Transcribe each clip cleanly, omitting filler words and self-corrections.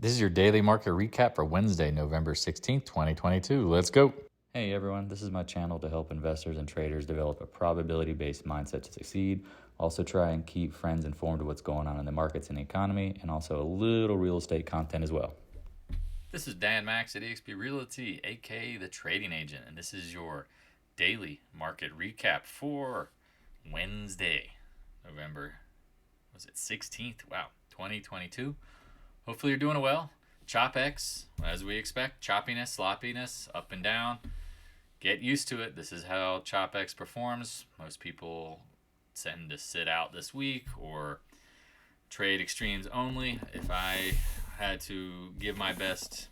This is your daily market recap for Wednesday, November 16th, 2022. Let's go. Hey everyone, this is my channel to help investors and traders develop a probability-based mindset to succeed. Also try and keep friends informed of what's going on in the markets and the economy, and also a little real estate content as well. This is Dan Max at eXp Realty, aka the Trading Agent, and this is your daily market recap for Wednesday, November, 16th? Wow, 2022. Hopefully you're doing well. ChopX, as we expect, choppiness, sloppiness, up and down. Get used to it. This is how ChopX performs. Most people tend to sit out this week or trade extremes only. If I had to give my best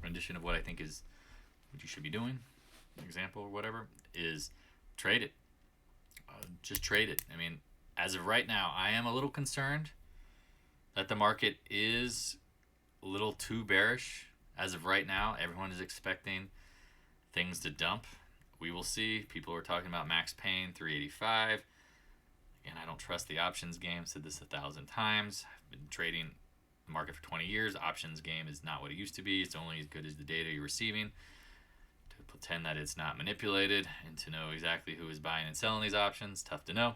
rendition of what I think is what you should be doing, example or whatever, is trade it. Just trade it. I mean, as of right now, I am a little concerned that the market is a little too bearish. As of right now, everyone is expecting things to dump. We will see. People are talking about max pain 385. Again, I don't trust the options game. Said this 1,000 times. I've been trading the market for 20 years. Options game is not what it used to be. It's only as good as the data you're receiving. To pretend that it's not manipulated and to know exactly who is buying and selling these options, tough to know.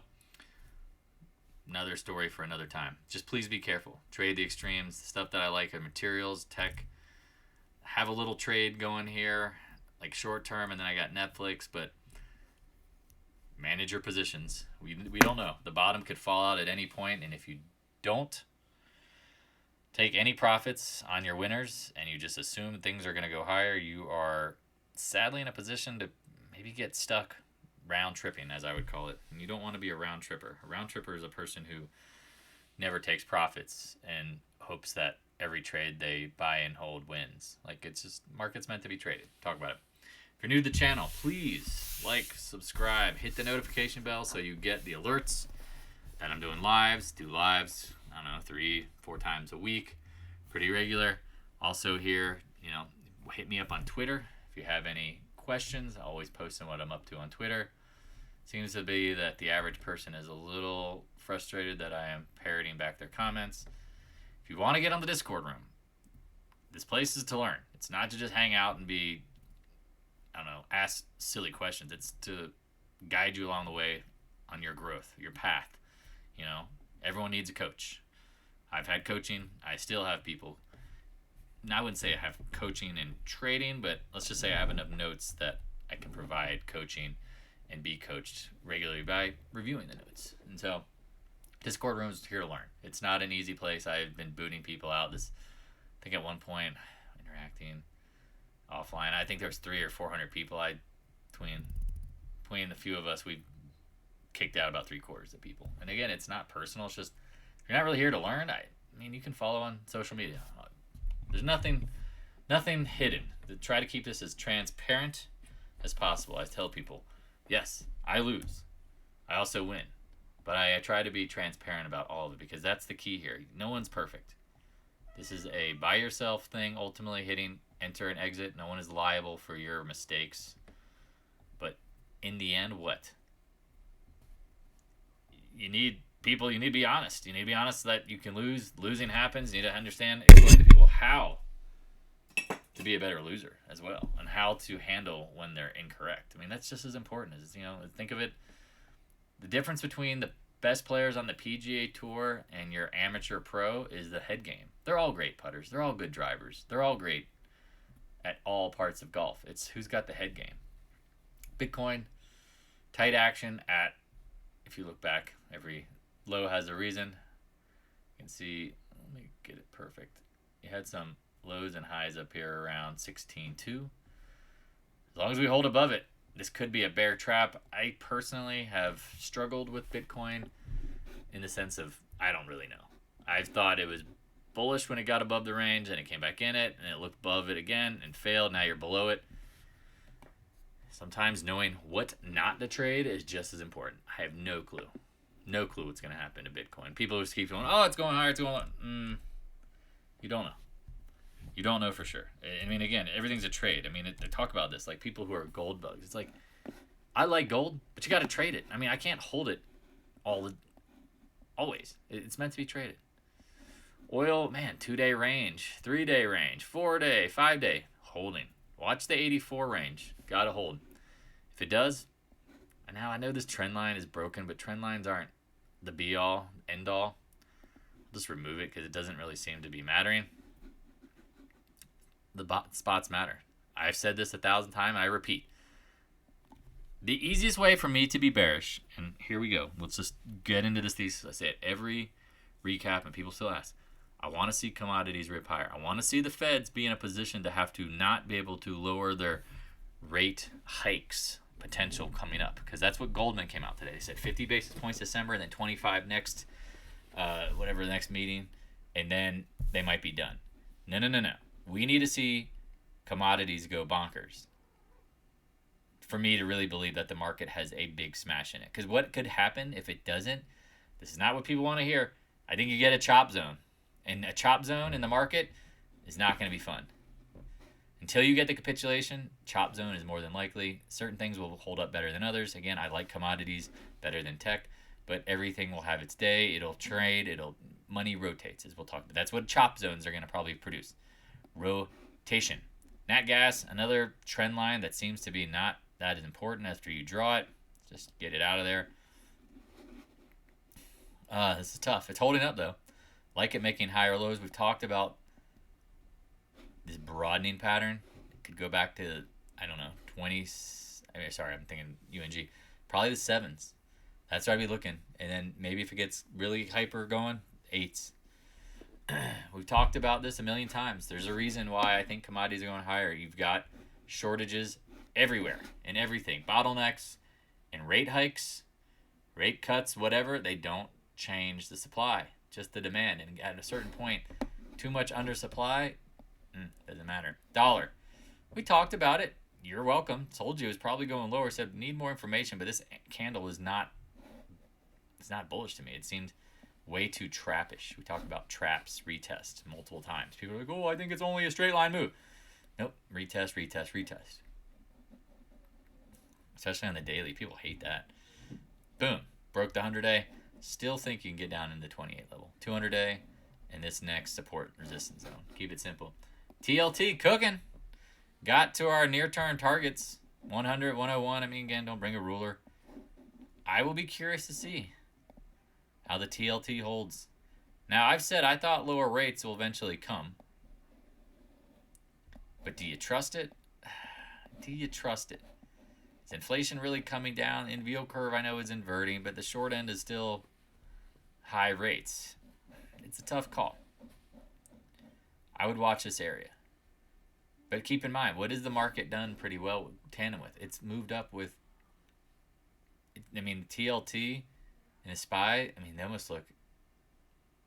Another story for another time. Just please be careful. Trade the extremes. The stuff that I like are materials, tech. Have a little trade going here, like short term, and then I got Netflix, but manage your positions. We don't know. The bottom could fall out at any point, and if you don't take any profits on your winners and you just assume things are going to go higher, you are sadly in a position to maybe get stuck round tripping, as I would call it. And you don't want to be a round tripper. A round tripper is a person who never takes profits and hopes that every trade they buy and hold wins. Like, it's just, market's meant to be traded. Talk about it. If you're new to the channel, please like, subscribe, hit the notification bell so you get the alerts that I'm doing lives. Do lives, I don't know, 3-4 times a week. Pretty regular. Also here, hit me up on Twitter if you have any questions. I always posting what I'm up to on Twitter. Seems to be that the average person is a little frustrated that I am parroting back their comments. If you want to get on the Discord room, this place is to learn. It's not to just hang out and be, ask silly questions. It's to guide you along the way on your growth, your path. Everyone needs a coach. I've had coaching. I still have people. And I wouldn't say I have coaching and trading, but let's just say I have enough notes that I can provide coaching and be coached regularly by reviewing the notes. And so Discord room is here to learn. It's not an easy place. I've been booting people out. I think at one point, interacting offline, I think there's 300 or 400 people. Between the few of us, we kicked out about 3/4 of people. And again, it's not personal. It's just, if you're not really here to learn, you can follow on social media. There's nothing hidden. Try to keep this as transparent as possible. I tell people, yes, I lose. I also win. But I try to be transparent about all of it because that's the key here. No one's perfect. This is a buy yourself thing, ultimately hitting enter and exit. No one is liable for your mistakes. But in the end, what? You need to be honest. You need to be honest that you can lose. Losing happens. You need to understand, explain to people how to be a better loser as well and how to handle when they're incorrect. That's just as important as, think of it. The difference between the best players on the PGA Tour and your amateur pro is the head game. They're all great putters. They're all good drivers. They're all great at all parts of golf. It's who's got the head game. Bitcoin, tight action at, if you look back, every low has a reason. You can see, let me get it perfect. You had some lows and highs up here around 16.2. As long as we hold above it, this could be a bear trap. I personally have struggled with Bitcoin in the sense of I don't really know. I've thought it was bullish when it got above the range and it came back in it and it looked above it again and failed. Now you're below it. Sometimes knowing what not to trade is just as important. I have no clue. No clue what's going to happen to Bitcoin. People just keep going, oh, it's going higher, it's going low. You don't know. You don't know for sure. Again, everything's a trade. They talk about this, like people who are gold bugs. It's like, I like gold, but you got to trade it. I can't hold it always. It's meant to be traded. Oil, man, 2-day range, 3-day range, 4-day, 5-day, holding. Watch the 84 range. Gotta hold. If it does, and now I know this trend line is broken, but trend lines aren't the be all, end all. I'll just remove it because it doesn't really seem to be mattering. The spots matter. I've said this 1,000 times, and I repeat. The easiest way for me to be bearish, and here we go. Let's just get into this thesis. I say it every recap, and people still ask. I want to see commodities rip higher. I want to see the Feds be in a position to have to not be able to lower their rate hikes potential coming up, because that's what Goldman came out today. They said 50 basis points December and then 25 next, whatever the next meeting, and then they might be done. No. We need to see commodities go bonkers for me to really believe that the market has a big smash in it. Because what could happen if it doesn't? This is not what people want to hear. I think you get a chop zone. And a chop zone in the market is not going to be fun. Until you get the capitulation, chop zone is more than likely. Certain things will hold up better than others. Again, I like commodities better than tech, but everything will have its day. It'll trade. Money rotates, as we'll talk about. That's what chop zones are going to probably produce. Rotation. Nat gas, another trend line that seems to be not that is important after you draw it. Just get it out of there. This is tough. It's holding up, though. Like it making higher lows. We've talked about this broadening pattern. It could go back to, I don't know, 20s. I'm thinking UNG. Probably the 7s. That's where I'd be looking. And then maybe if it gets really hyper going, 8s. We've talked about this a million times. There's a reason why I think commodities are going higher. You've got shortages everywhere and everything. Bottlenecks and rate hikes, rate cuts, whatever. They don't change the supply, just the demand. And at a certain point, too much undersupply, doesn't matter. Dollar. We talked about it. You're welcome. Told you it's probably going lower. Said need more information, but this candle is not. It's not bullish to me. It seemed way too trappish. We talked about traps, retest multiple times. People are like, oh, I think it's only a straight line move. Nope. Retest. Especially on the daily. People hate that. Boom. Broke the 100-day. Still think you can get down in the 28 level. 200-day and this next support resistance zone. Keep it simple. TLT cooking. Got to our near-term targets. 100, 101. I mean, again, don't bring a ruler. I will be curious to see how the TLT holds. Now, I've said I thought lower rates will eventually come. But do you trust it? Do you trust it? Is inflation really coming down? The NVO curve, I know, is inverting, but the short end is still high rates. It's a tough call. I would watch this area. But keep in mind, what has the market done pretty well tandem with? It's moved up with, TLT and a SPY, they almost look,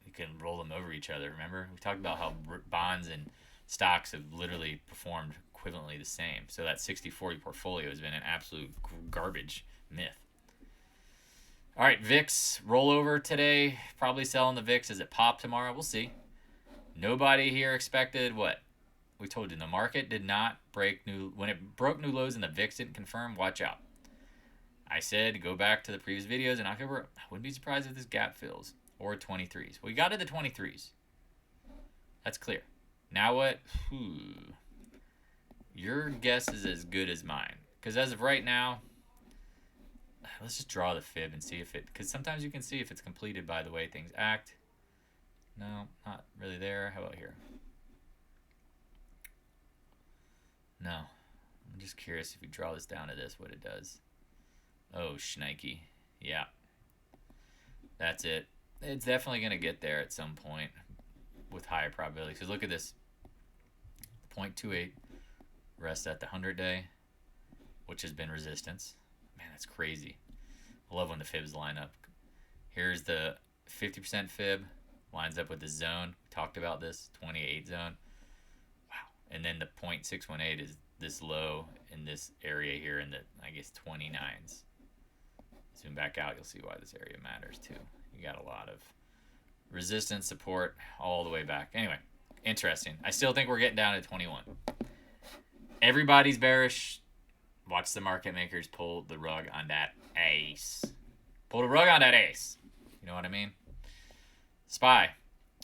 you can roll them over each other. Remember? We talked about how bonds and stocks have literally performed equivalently the same. So that 60-40 portfolio has been an absolute garbage myth. All right, VIX rollover today. Probably selling the VIX. Does it pop tomorrow? We'll see. Nobody here expected what? We told you the market did not break new. When it broke new lows and the VIX didn't confirm, watch out. I said go back to the previous videos in October. I wouldn't be surprised if this gap fills or 23s. We got to the 23s. That's clear. Now what? Your guess is as good as mine. Because as of right now, let's just draw the fib and see if it... Because sometimes you can see if it's completed by the way things act. No, not really there. How about here? No. I'm just curious if you draw this down to this, what it does. Oh, shnikey. Yeah. That's it. It's definitely going to get there at some point with higher probability. Because look at this. 0.28 rest at the 100-day, which has been resistance. Man, that's crazy. I love when the fibs line up. Here's the 50% fib. Lines up with the zone. We talked about this. 28 zone. Wow. And then the 0.618 is this low in this area here in the, 29s. Zoom back out, you'll see why this area matters too. You got a lot of resistance, support, all the way back. Anyway, interesting. I still think we're getting down to 21. Everybody's bearish. Watch the market makers pull the rug on that ace. Pull the rug on that ace. You know what I mean? SPY.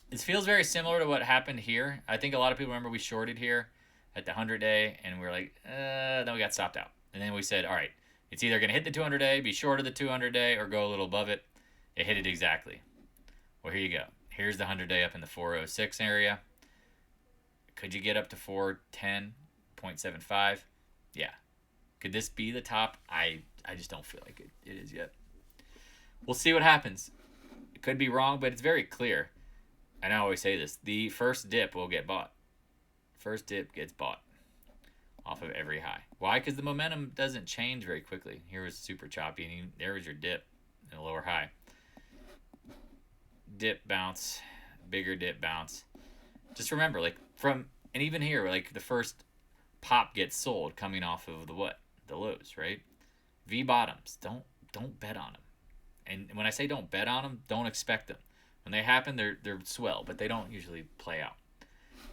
It feels very similar to what happened here. I think a lot of people remember we shorted here at the 100-day, and we were like, then we got stopped out. And then we said, all right, it's either going to hit the 200-day, be short of the 200-day, or go a little above it. It hit it exactly. Well, here you go. Here's the 100-day up in the 406 area. Could you get up to 410.75? Yeah. Could this be the top? I just don't feel like it is yet. We'll see what happens. It could be wrong, but it's very clear. And I always say this, the first dip will get bought. First dip gets bought off of every high. Why? Because the momentum doesn't change very quickly. Here was super choppy, and there was your dip and a lower high. Dip bounce, bigger dip bounce. Just remember, like and even here, like the first pop gets sold coming off of the what? The lows, right? V bottoms. Don't bet on them. And when I say don't bet on them, don't expect them. When they happen, they're swell, but they don't usually play out.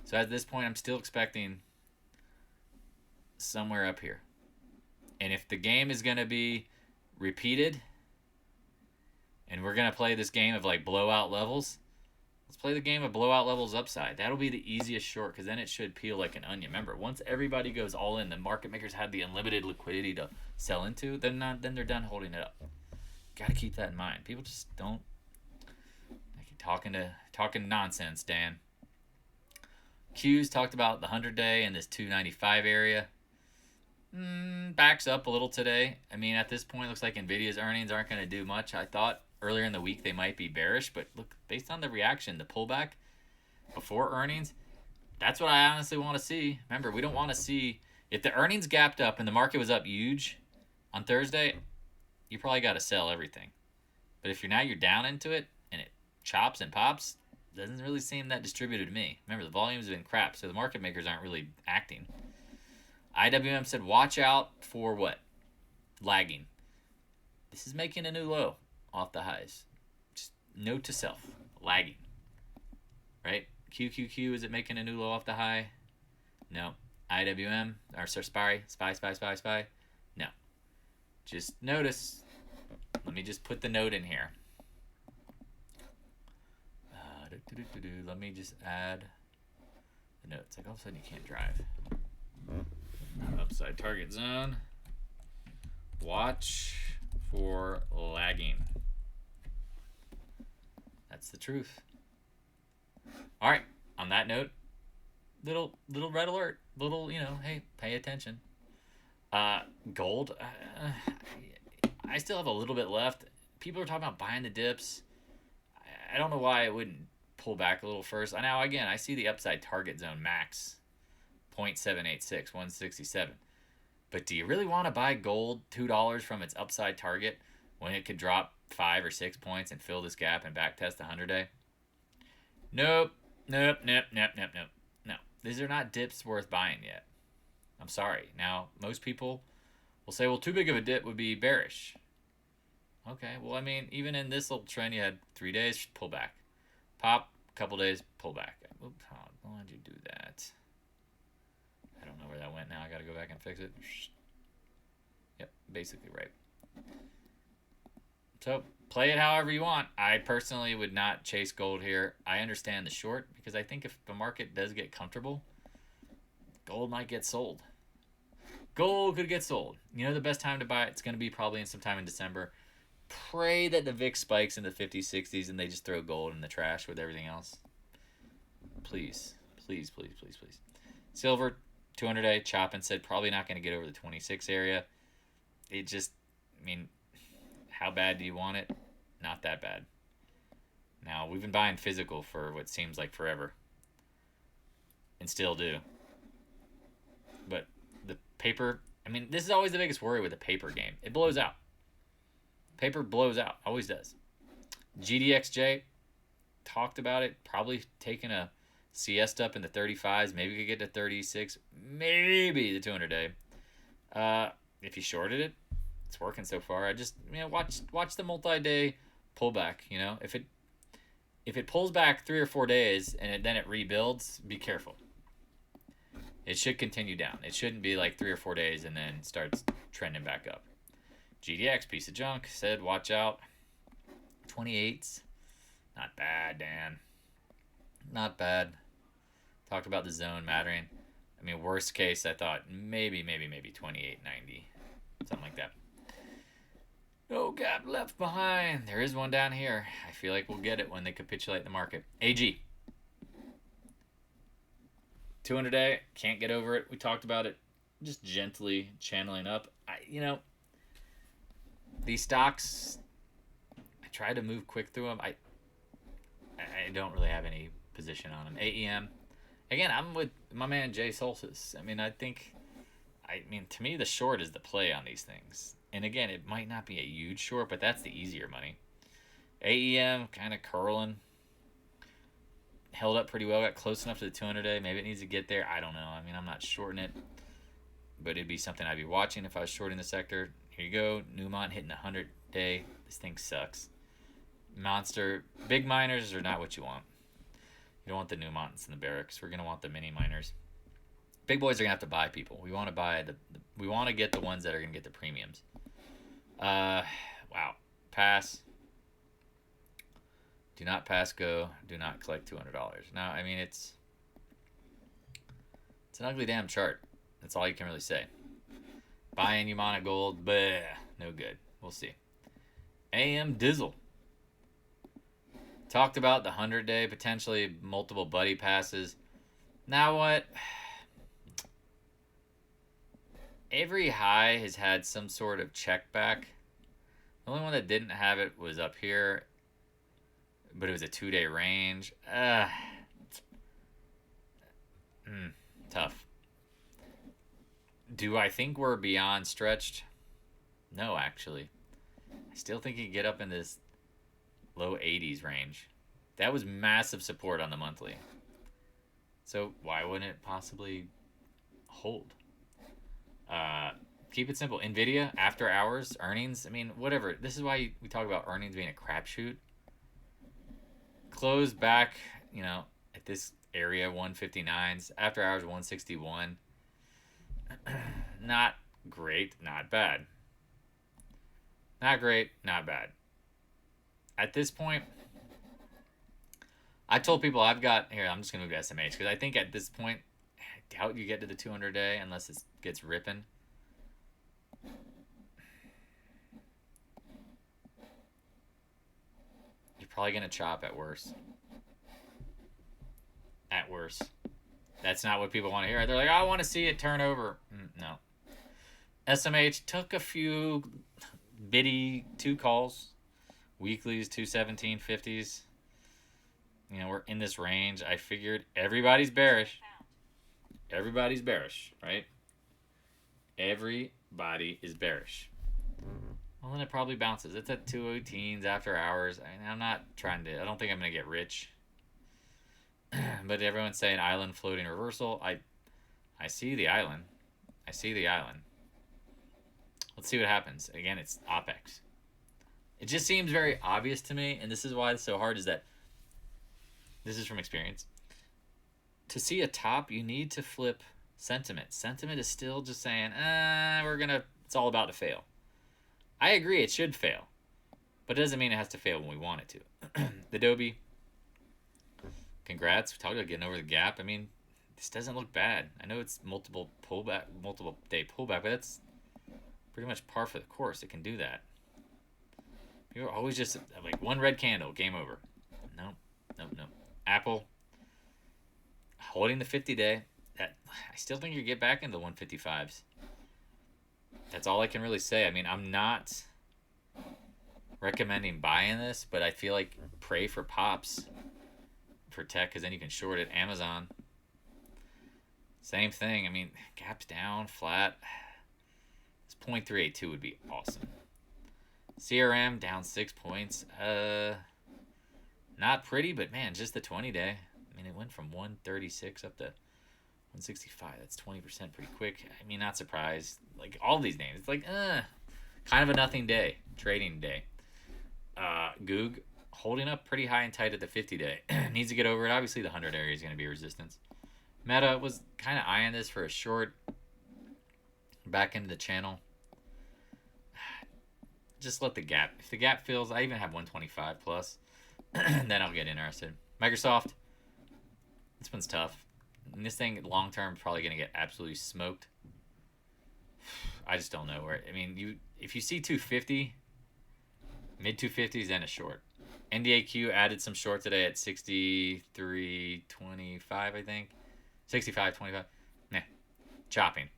So at this point, I'm still expecting somewhere up here. And if the game is going to be repeated, and we're going to play this game of like blowout levels, let's play the game of blowout levels upside. That'll be the easiest short, because then it should peel like an onion. Remember, once everybody goes all in, the market makers have the unlimited liquidity to sell into, then they're done holding it up. Got to keep that in mind. People just don't. Talking nonsense, Dan. Q's talked about the 100-day and this 295 area. Backs up a little today. I mean, at this point, it looks like Nvidia's earnings aren't going to do much. I thought earlier in the week they might be bearish, but look, based on the reaction, the pullback before earnings, that's what I honestly want to see. Remember, we don't want to see, if the earnings gapped up and the market was up huge on Thursday, you probably got to sell everything. But if you're down into it and it chops and pops, doesn't really seem that distributed to me. Remember, the volumes have been crap, so the market makers aren't really acting. IWM said, watch out for what? Lagging. This is making a new low off the highs. Just note to self, lagging. Right? QQQ, is it making a new low off the high? No. IWM, or sorry, SPY. No. Just notice. Let me just put the note in here. Let me just add the note. It's like all of a sudden you can't drive. Upside target zone. Watch for lagging. That's the truth. All right. On that note, little red alert. Little, hey, pay attention. Gold. I still have a little bit left. People are talking about buying the dips. I don't know why it wouldn't pull back a little first. Now, again, I see the upside target zone max, 0.786, 167. But do you really want to buy gold $2 from its upside target when it could drop 5 or 6 points and fill this gap and back test the 100-day? Nope. No. These are not dips worth buying yet. I'm sorry. Now, most people will say, well, too big of a dip would be bearish. Okay, well, I mean, even in this little trend, you had 3 days, pull back. Pop, couple days, pull back. Oops, why did you do that? I don't know where that went now. I got to go back and fix it. Yep, basically right. So, play it however you want. I personally would not chase gold here. I understand the short, because I think if the market does get comfortable, gold might get sold. Gold could get sold. You know the best time to buy it? It's going to be probably in sometime in December. Pray that the VIX spikes in the 50s, 60s, and they just throw gold in the trash with everything else. Please. Silver, 200-day, chopping, said probably not going to get over the 26 area. It just, I mean, how bad do you want it? Not that bad. Now, we've been buying physical for what seems like forever. And still do. But the paper, I mean, this is always the biggest worry with the paper game. It blows out. Paper blows out. Always does. GDXJ, talked about it. Probably taking a siesta up in the 35s. Maybe could get to 36. Maybe the 200-day. If you shorted it, it's working so far. I just, watch the multi-day pullback. If it pulls back 3 or 4 days and then it rebuilds, be careful. It should continue down. It shouldn't be like 3 or 4 days and then starts trending back up. GDX, piece of junk, said watch out. 28s, not bad, Dan. Not bad. Talked about the zone mattering. I mean, worst case, I thought maybe 28.90. Something like that. No gap left behind. There is one down here. I feel like we'll get it when they capitulate the market. AG. 200-day. Can't get over it. We talked about it. Just gently channeling up. These stocks, I try to move quick through them. I don't really have any position on them. AEM. Again, I'm with my man Jay Soltis. To me, the short is the play on these things. And again, it might not be a huge short, but that's the easier money. AEM, kind of curling. Held up pretty well. Got close enough to the 200-day. Maybe it needs to get there. I don't know. I'm not shorting it. But it'd be something I'd be watching if I was shorting the sector. Here you go. Newmont hitting the 100-day. This thing sucks. Monster. Big miners are not what you want. You don't want the Newmonts and the Barracks. We're going to want the mini miners. Big boys are going to have to buy people. We want to buy we want to get the ones that are going to get the premiums. Wow. Pass. Do not pass go. Do not collect $200. Now, it's an ugly damn chart. That's all you can really say. Buying Umana Gold, bleh, no good. We'll see. AM Dizzle. Talked about the 100-day, potentially multiple buddy passes. Now what? Every high has had some sort of check back. The only one that didn't have it was up here, but it was a 2-day range. Tough. Do I think we're beyond stretched? No, actually. I still think you can get up in this low 80s range. That was massive support on the monthly. So why wouldn't it possibly hold? Keep it simple. NVIDIA, after hours, earnings. Whatever. This is why we talk about earnings being a crapshoot. Close back, at this area, 159s. After hours, 161. Not great, not bad. Not great, not bad. At this point, I told people I'm just going to move to SMH because I think at this point, I doubt you get to the 200-day unless it gets ripping. You're probably going to chop at worst. At worst. That's not what people want to hear. They're like, I want to see it turn over. No. SMH took a few bitty 2 calls. Weeklies, 217.50s. We're in this range. I figured everybody's bearish. Everybody's bearish, right? Everybody is bearish. Well, then it probably bounces. It's at 218s after hours. I'm not trying to... I don't think I'm going to get rich. But everyone's saying island floating reversal. I see the island. I see the island. Let's see what happens. Again, it's OPEX. It just seems very obvious to me, and this is why it's so hard, is that this is from experience. To see a top, you need to flip sentiment. Sentiment is still just saying, it's all about to fail. I agree, it should fail. But it doesn't mean it has to fail when we want it to. The Adobe, congrats. We talked about getting over the gap. This doesn't look bad. I know it's multiple day pullback, but that's pretty much par for the course. It can do that. People are always just like one red candle, game over. No. Apple holding the 50-day. That I still think you get back into the 155s. That's all I can really say. I'm not recommending buying this, but I feel like pray for pops for tech, because then you can short it. Amazon, same thing. Gaps down, flat. This 0.382 would be awesome. CRM down 6 points. Not pretty, but man, just the 20-day. It went from 136 up to 165. That's 20% pretty quick. Not surprised. Like all these names, it's like kind of a nothing day, trading day. Goog holding up pretty high and tight at the 50-day. Needs to get over it. Obviously, the 100 area is going to be resistance. Meta was kind of eyeing this for a short. Back into the channel. Just let the gap. If the gap fills, I even have 125 plus. Then I'll get interested. Microsoft, This one's tough. And this thing long term is probably going to get absolutely smoked. I just don't know where. I mean, if you see 250, mid 250s, then a short. NDAQ added some short today at 63.25, I think. 65.25. Nah, chopping.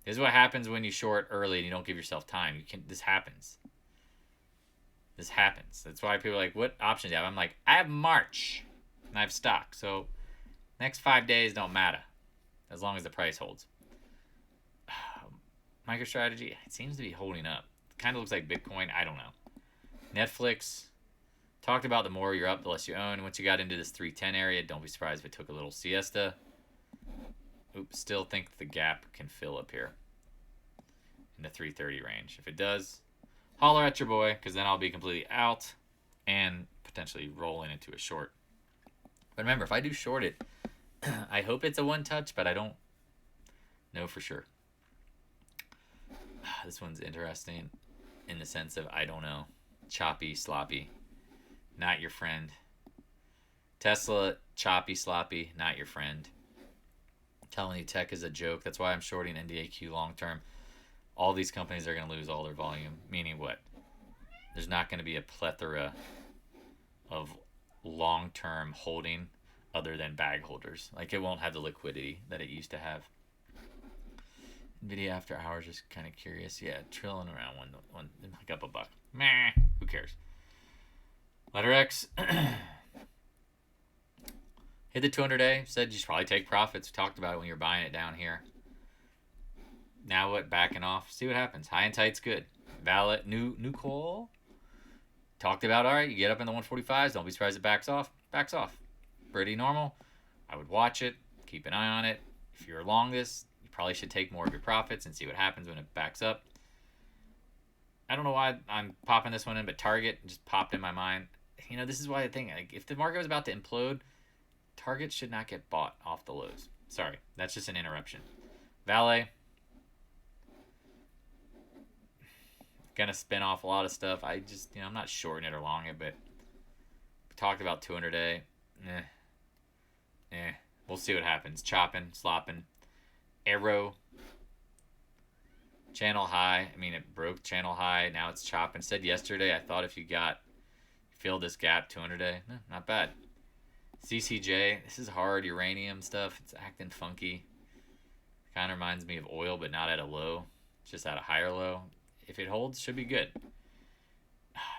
This is what happens when you short early and you don't give yourself time. This happens. This happens. That's why people are like, what options do you have? I'm like, I have March and I have stock. So next 5 days don't matter as long as the price holds. MicroStrategy, it seems to be holding up. Kind of looks like Bitcoin. I don't know. Netflix, talked about the more you're up, the less you own. Once you got into this 310 area, don't be surprised if it took a little siesta. Oops, still think the gap can fill up here in the 330 range. If it does, holler at your boy, because then I'll be completely out and potentially rolling into a short. But remember, if I do short it, I hope it's a one touch, but I don't know for sure. This one's interesting in the sense of I don't know. Choppy, sloppy, not your friend. Tesla, choppy, sloppy, not your friend. I'm telling you, tech is a joke. That's why I'm shorting NDAQ long term. All these companies are going to lose all their volume. Meaning what? There's not going to be a plethora of long-term holding other than bag holders. Like, it won't have the liquidity that it used to have. NVIDIA after hours, just kind of curious. Yeah, trilling around one like up a buck. Meh, who cares? Letter X. Hit the 200-day. Said you should probably take profits. We talked about it when you were buying it down here. Now what? Backing off. See what happens. High and tight's good. VALE, new call. Talked about, all right, you get up in the 145s. Don't be surprised it backs off. Backs off. Pretty normal. I would watch it. Keep an eye on it. If you're long this, you probably should take more of your profits and see what happens when it backs up. I don't know why I'm popping this one in, but Target just popped in my mind. You know, this is why I think, like, if the market was about to implode, Target should not get bought off the lows. Sorry, that's just an interruption. VALE. Gonna spin off a lot of stuff. I just, I'm not shorting it or long it, but we talked about 200-day. We'll see what happens. Chopping, slopping. Arrow. Channel high. I mean, it broke channel high. Now it's chopping. Said yesterday, I thought if you filled this gap 200-day, not bad. CCJ. This is hard uranium stuff. It's acting funky. Kind of reminds me of oil, but not at a low. It's just at a higher low. If it holds, should be good.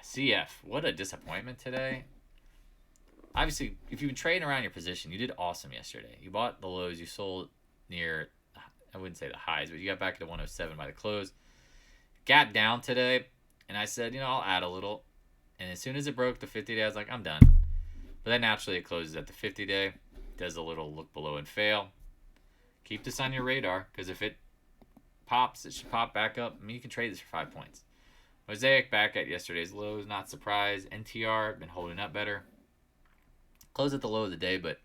CF. What a disappointment today. Obviously, if you've been trading around your position, you did awesome yesterday. You bought the lows. You sold near, I wouldn't say the highs, but you got back to 107 by the close. Gap down today, and I said, I'll add a little. And as soon as it broke the 50-day, I was like, I'm done. But then naturally it closes at the 50-day. Does a little look below and fail. Keep this on your radar, because if it pops, it should pop back up. I mean, you can trade this for 5 points. Mosaic back at yesterday's lows, not surprised. NTR been holding up better. Close at the low of the day, but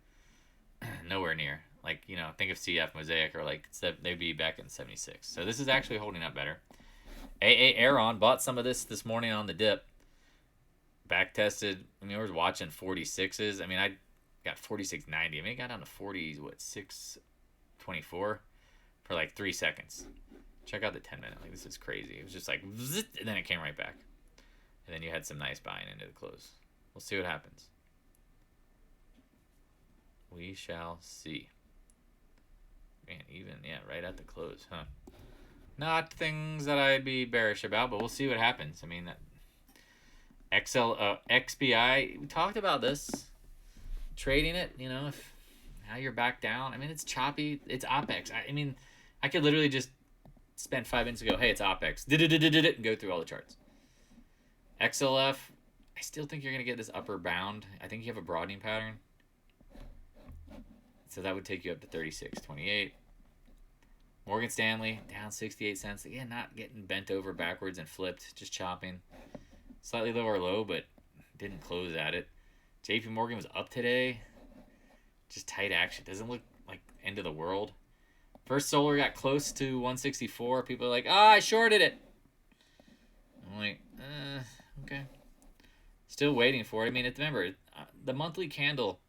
nowhere near. Like, think of CF, Mosaic, or like they'd be back in 76. So this is actually holding up better. AA Aeron bought some of this morning on the dip. Back tested. I mean, I was watching 46s. I mean, I got 46.90. I mean, it got down to 40s, 6.24 for like 3 seconds. Check out the 10-minute. Like, this is crazy. It was just like, and then it came right back. And then you had some nice buying into the close. We'll see what happens. We shall see. Man, right at the close, huh? Not things that I'd be bearish about, but we'll see what happens. I mean, that XBI, we talked about this. Trading it, if now you're back down. I mean, it's choppy. It's OPEX. I mean, I could literally just spend 5 minutes ago, hey, it's OPEX. And go through all the charts. XLF, I still think you're going to get this upper bound. I think you have a broadening pattern. So that would take you up to 36.28. Morgan Stanley, down 68 cents. Again, not getting bent over backwards and flipped, just chopping. Slightly lower low, but didn't close at it. JP Morgan was up today. Just tight action. Doesn't look like end of the world. First Solar got close to 164. People are like, I shorted it. I'm like, okay. Still waiting for it. I mean, remember, the monthly candle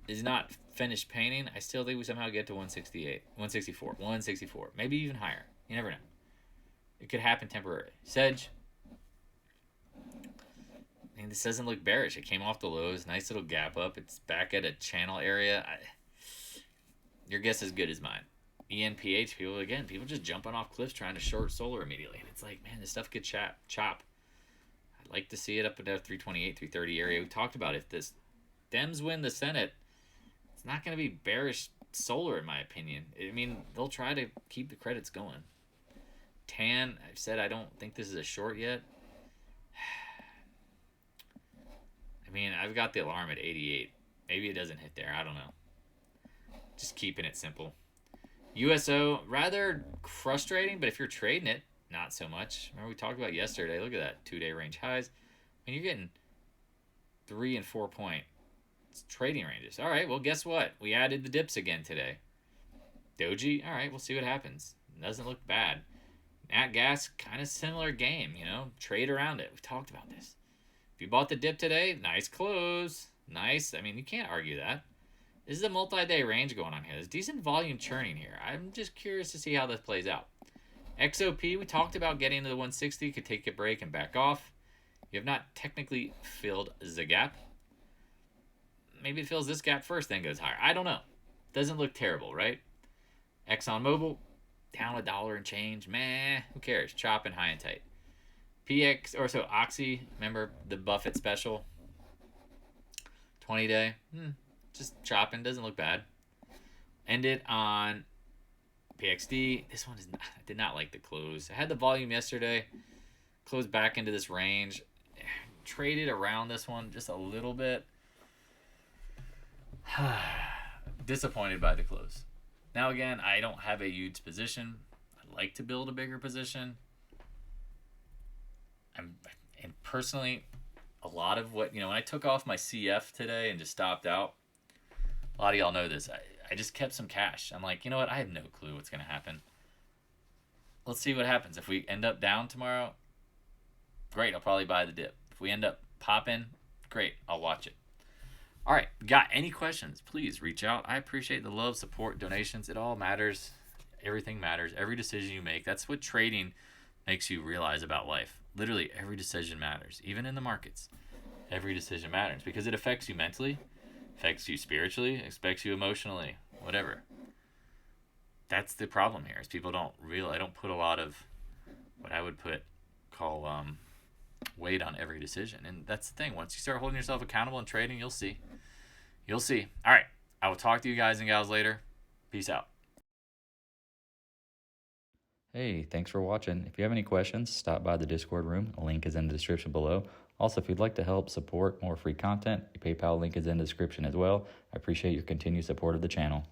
is not finished painting, I still think we somehow get to 168, 164, 164, maybe even higher. You never know. It could happen temporarily. Sedge, I mean, this doesn't look bearish. It came off the lows. Nice little gap up. It's back at a channel area. Your guess is good as mine. ENPH, people just jumping off cliffs trying to short solar immediately. And it's like, man, this stuff could chop. I'd like to see it up at that 328, 330 area. We talked about if this Dems win the Senate, it's not going to be bearish solar, in my opinion. I mean, they'll try to keep the credits going. TAN, I've said I don't think this is a short yet. I mean, I've got the alarm at 88. Maybe it doesn't hit there. I don't know. Just keeping it simple. USO, rather frustrating, but if you're trading it, not so much. Remember we talked about yesterday. Look at that 2-day range highs. I mean, you're getting 3 and 4 point trading ranges. All right, well, guess what? We added the dips again today. Doji, all right, we'll see what happens. Doesn't look bad. Nat Gas, kind of similar game, you know. Trade around it. We talked about this. If you bought the dip today, nice close. Nice. I mean, you can't argue that. This is a multi-day range going on here. There's decent volume churning here. I'm just curious to see how this plays out. XOP, we talked about getting to the 160. Could take a break and back off. You have not technically filled the gap. Maybe it fills this gap first, then goes higher. I don't know. Doesn't look terrible, right? ExxonMobil, down $1 and change. Meh, who cares? Chopping high and tight. Oxy, remember the Buffett special? 20-day. Just chopping, doesn't look bad. Ended on PXD. This one I did not like the close. I had the volume yesterday. Closed back into this range. Traded around this one just a little bit. Disappointed by the close. Now again, I don't have a huge position. I'd like to build a bigger position. And personally, a lot of what, when I took off my CF today and just stopped out, a lot of y'all know this. I just kept some cash. I'm like, you know what? I have no clue what's going to happen. Let's see what happens. If we end up down tomorrow, great. I'll probably buy the dip. If we end up popping, great. I'll watch it. All right. Got any questions? Please reach out. I appreciate the love, support, donations. It all matters. Everything matters. Every decision you make. That's what trading makes you realize about life. Literally, every decision matters. Even in the markets, every decision matters because it affects you mentally, affects you spiritually, affects you emotionally, whatever. That's the problem here is people don't realize. I don't put a lot of what I would call weight on every decision. And that's the thing. Once you start holding yourself accountable in trading, you'll see. You'll see. All right. I will talk to you guys and gals later. Peace out. Hey, thanks for watching. If you have any questions, stop by the Discord room. A link is in the description below. Also, if you'd like to help support more free content, the PayPal link is in the description as well. I appreciate your continued support of the channel.